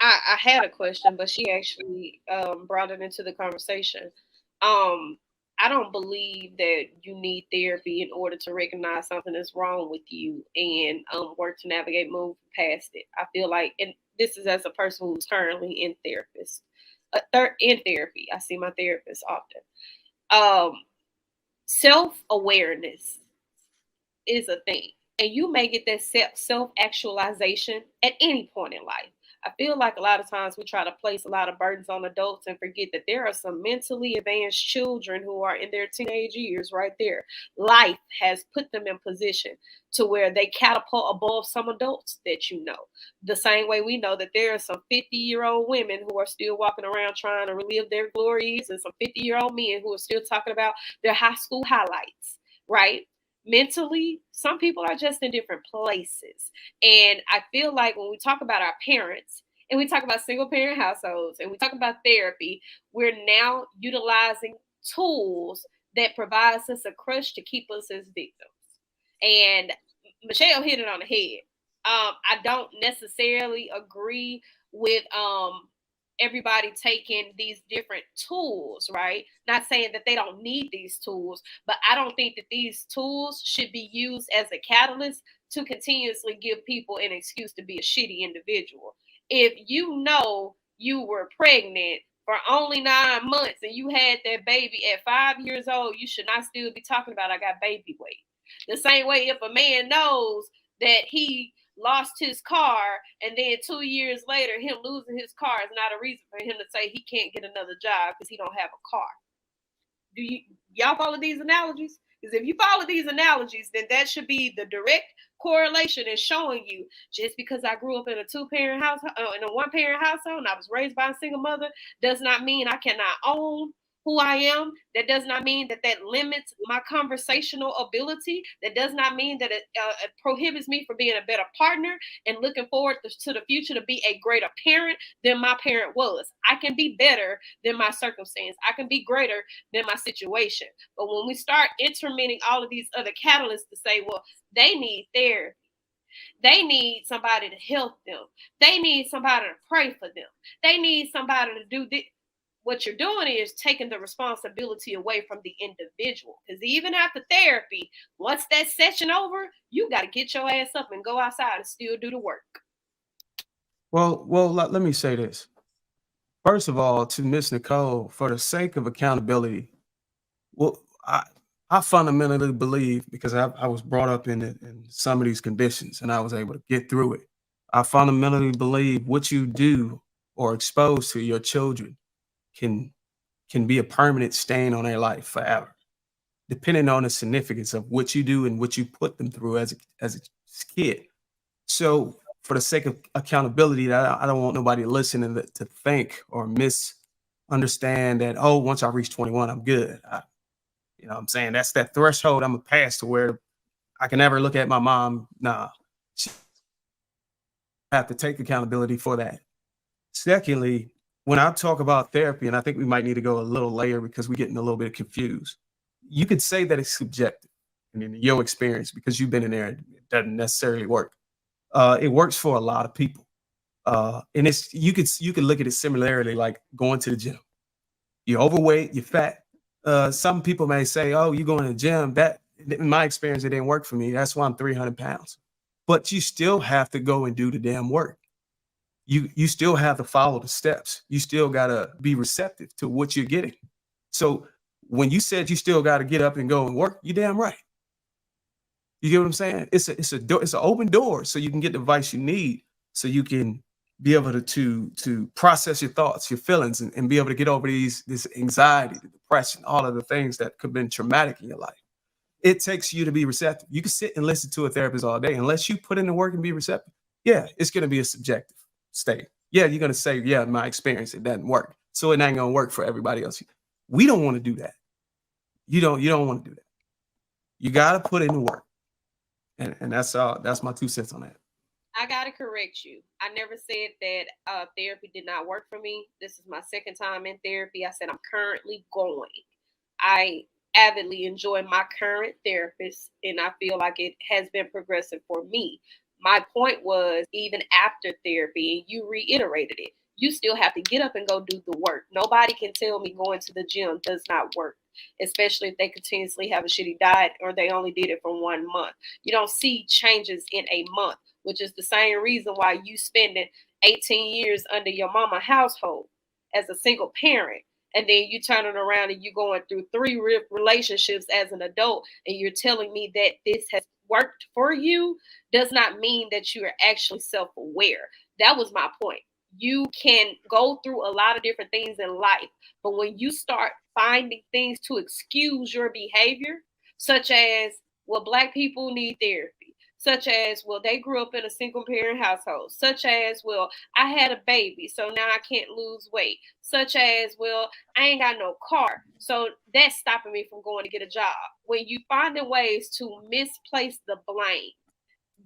I had a question, but she actually brought it into the conversation. Um, I don't believe that you need therapy in order to recognize something that's wrong with you and work to navigate, move past it. I feel like, and this is as a person who's currently in therapy. I see my therapist often. Um, Self awareness is a thing. And you may get that self actualization at any point in life. I feel like a lot of times we try to place a lot of burdens on adults and forget that there are some mentally advanced children who are in their teenage years right there. Life has put them in position to where they catapult above some adults that you know. The same way we know that there are some 50-year-old women who are still walking around trying to relive their glories and some 50-year-old men who are still talking about their high school highlights, right? Mentally, some people are just in different places. And I feel like when we talk about our parents and we talk about single parent households and we talk about therapy, we're now utilizing tools that provides us a crush to keep us as victims. And Michelle hit it on the head. I don't necessarily agree with everybody taking these different tools, right? Not saying that they don't need these tools, but I don't think that these tools should be used as a catalyst to continuously give people an excuse to be a shitty individual. If you know you were pregnant for only 9 months and you had that baby at 5 years old, you should not still be talking about I got baby weight. The same way if a man knows that he lost his car and then 2 years later him losing his car is not a reason for him to say he can't get another job because he don't have a car. Do y'all follow these analogies? Because if you follow these analogies, then that should be the direct correlation in showing you just because I grew up in a two-parent house, in a one-parent household, and I was raised by a single mother, does not mean I cannot own who I am. That does not mean that that limits my conversational ability. That does not mean that it prohibits me from being a better partner and looking forward to the future to be a greater parent than my parent was. I can be better than my circumstance. I can be greater than my situation. But when we start interminting all of these other catalysts to say, well, they need therapy. They need somebody to help them. They need somebody to pray for them. They need somebody to do this. What you're doing is taking the responsibility away from the individual. Because even after therapy, once that session over, you got to get your ass up and go outside and still do the work. Well, let me say this. First of all, to Miss Nicole, for the sake of accountability, well, I fundamentally believe because I was brought up in some of these conditions and I was able to get through it. I fundamentally believe what you do or expose to your children can can be a permanent stain on their life forever, depending on the significance of what you do and what you put them through as a kid. So, for the sake of accountability, I don't want nobody listening to think or misunderstand that, oh, once I reach 21, I'm good. You know what I'm saying? That's that threshold I'm going to pass to where I can never look at my mom. Nah, she have to take accountability for that. Secondly, when I talk about therapy, and I think we might need to go a little layer because we're getting a little bit confused. You could say that it's subjective and in your experience because you've been in there, it doesn't necessarily work. It works for a lot of people. And it's you could look at it similarly like going to the gym. You're overweight, you're fat. Some people may say, "Oh, you're going to the gym." That, in my experience, it didn't work for me. That's why I'm 300 pounds. But you still have to go and do the damn work. You still have to follow the steps. You still gotta be receptive to what you're getting. So when you said you still got to get up and go and work, you damn right. You get what I'm saying? It's an open door so you can get the advice you need so you can be able to process your thoughts, your feelings, and be able to get over this anxiety, the depression, all of the things that could have been traumatic in your life. It takes you to be receptive. You can sit and listen to a therapist all day. Unless you put in the work and be receptive, yeah, it's gonna be a subjective state. Yeah, you're gonna say, yeah, my experience, it doesn't work. So it ain't gonna work for everybody else. We don't want to do that. You don't want to do that. You gotta put in the work. And that's my 2 cents on that. I gotta correct you. I never said that therapy did not work for me. This is my second time in therapy. I said I'm currently going. I avidly enjoy my current therapist, and I feel like it has been progressive for me. My point was, even after therapy, and you reiterated it, you still have to get up and go do the work. Nobody can tell me going to the gym does not work, especially if they continuously have a shitty diet or they only did it for 1 month. You don't see changes in a month, which is the same reason why you spending 18 years under your mama household as a single parent. And then you turn it around and you going through 3 relationships as an adult, and you're telling me that this has worked for you, does not mean that you are actually self-aware. That was my point. You can go through a lot of different things in life, but when you start finding things to excuse your behavior, such as, well, black people need therapy, such as, well, they grew up in a single parent household, such as, well, I had a baby, so now I can't lose weight, such as, well, I ain't got no car, so that's stopping me from going to get a job. When you finding ways to misplace the blame,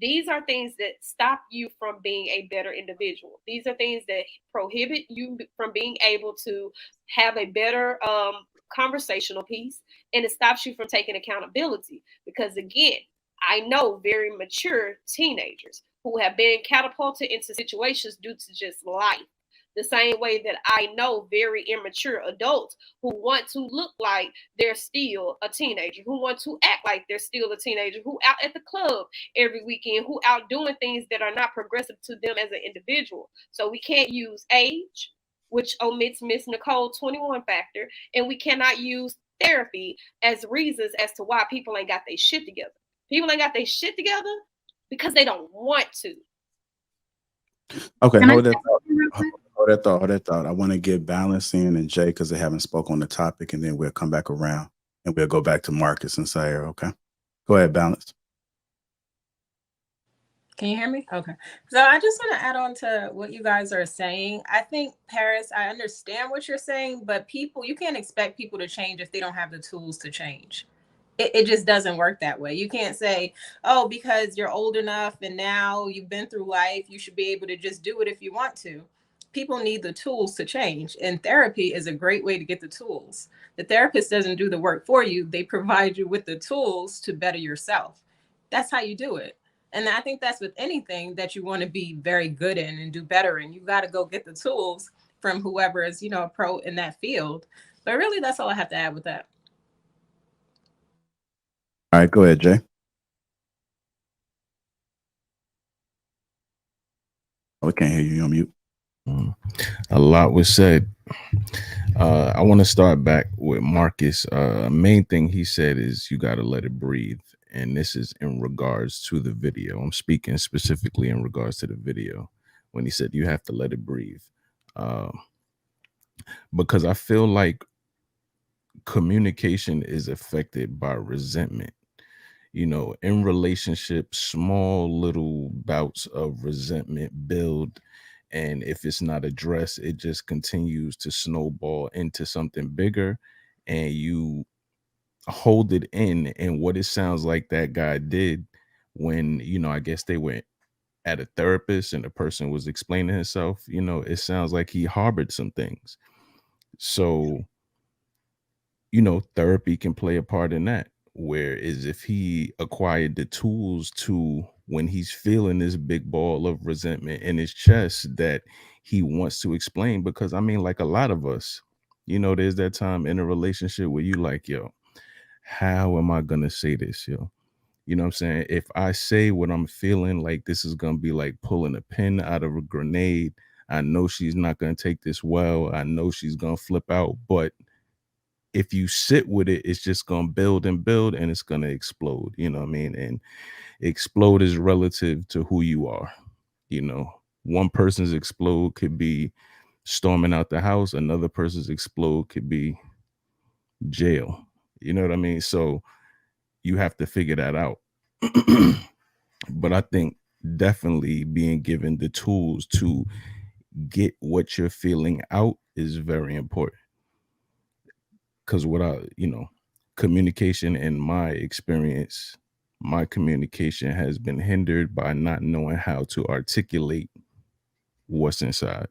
these are things that stop you from being a better individual. These are things that prohibit you from being able to have a better conversational piece, and it stops you from taking accountability. Because again, I know very mature teenagers who have been catapulted into situations due to just life. The same way that I know very immature adults who want to look like they're still a teenager, who want to act like they're still a teenager, who out at the club every weekend, who out doing things that are not progressive to them as an individual. So we can't use age, which omits Miss Nicole 21 factor, and we cannot use therapy as reasons as to why people ain't got their shit together. People ain't got their shit together because they don't want to. Okay, Can I hold say that thought. something real quick? Hold that thought. I want to get Balance in and Jay because they haven't spoke on the topic, and then we'll come back around and we'll go back to Marcus and Sayer. Okay, go ahead, Balance. Can you hear me? Okay. So I just want to add on to what you guys are saying. I think, Paris, I understand what you're saying, but people, you can't expect people to change if they don't have the tools to change. It just doesn't work that way. You can't say, oh, because you're old enough and now you've been through life, you should be able to just do it if you want to. People need the tools to change, and therapy is a great way to get the tools. The therapist doesn't do the work for you. They provide you with the tools to better yourself. That's how you do it. And I think that's with anything that you want to be very good in and do better in. You got to go get the tools from whoever is, a pro in that field. But really, that's all I have to add with that. All right, go ahead, Jay. Oh, we can't hear you. You're on mute. A lot was said. I want to start back with Marcus. Main thing he said is you got to let it breathe. And this is in regards to the video. I'm speaking specifically in regards to the video when he said you have to let it breathe. Because I feel like communication is affected by resentment. In relationships, small little bouts of resentment build. And if it's not addressed, it just continues to snowball into something bigger. And you hold it in. And what it sounds like that guy did when, I guess they went at a therapist and the person was explaining himself, it sounds like he harbored some things. So, therapy can play a part in that. Whereas if he acquired the tools to, when he's feeling this big ball of resentment in his chest that he wants to explain, because like a lot of us, there's that time in a relationship where you like, yo, how am I gonna say this, yo? You know what I'm saying? If I say what I'm feeling, like this is gonna be like pulling a pin out of a grenade. I know she's not gonna take this well. I know she's gonna flip out, but if you sit with it, it's just gonna build and build and it's gonna explode. You know what I mean? And explode is relative to who you are. One person's explode could be storming out the house, another person's explode could be jail. You know what I mean? So you have to figure that out. But I think definitely being given the tools to get what you're feeling out is very important. Because communication in my experience, my communication has been hindered by not knowing how to articulate what's inside.